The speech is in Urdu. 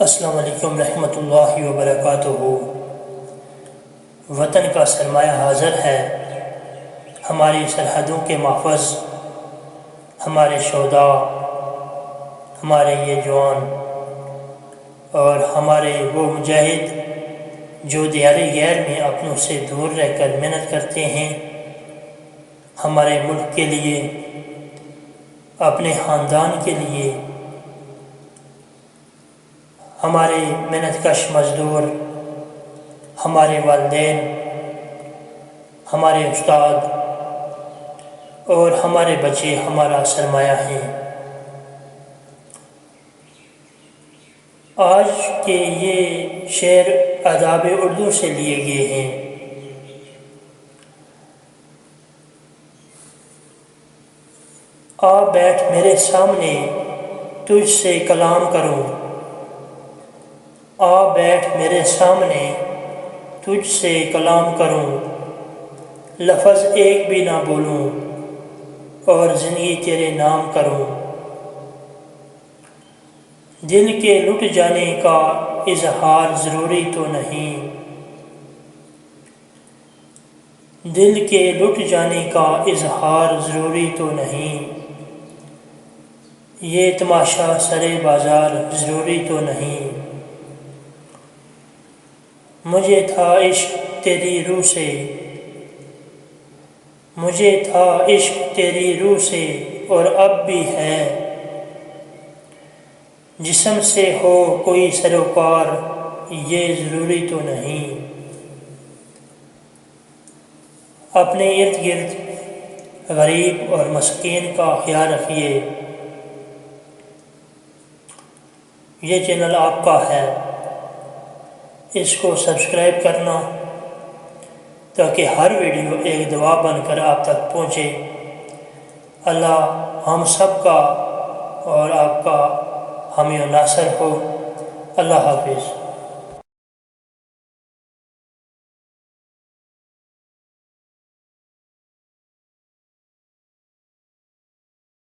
السلام علیکم رحمۃ اللہ وبرکاتہ۔ وطن کا سرمایہ حاضر ہے، ہماری سرحدوں کے محافظ، ہمارے شہداء، ہمارے یہ جوان اور ہمارے وہ مجاہد جو دیار غیر میں اپنوں سے دور رہ کر محنت کرتے ہیں، ہمارے ملک کے لیے، اپنے خاندان کے لیے، ہمارے محنت کش مزدور، ہمارے والدین، ہمارے استاد اور ہمارے بچے ہمارا سرمایہ ہیں۔ آج کے یہ شعر آداب اردو سے لیے گئے ہیں۔ آ بیٹھ میرے سامنے تجھ سے کلام کروں، آ بیٹھ میرے سامنے تجھ سے کلام کروں، لفظ ایک بھی نہ بولوں اور زندگی تیرے نام کروں۔ دل کے لٹ جانے کا اظہار ضروری تو نہیں، دل کے لٹ جانے کا اظہار ضروری تو نہیں، یہ تماشا سرے بازار ضروری تو نہیں۔ مجھے تھا عشق تیری روح سے، مجھے تھا عشق تیری روح سے اور اب بھی ہے، جسم سے ہو کوئی سروکار یہ ضروری تو نہیں۔ اپنے ارد گرد غریب اور مسکین کا خیال رکھیے۔ یہ چینل آپ کا ہے، اس کو سبسکرائب کرنا تاکہ ہر ویڈیو ایک دعا بن کر آپ تک پہنچے۔ اللہ ہم سب کا اور آپ کا حامی و ناصر ہو۔ اللہ حافظ۔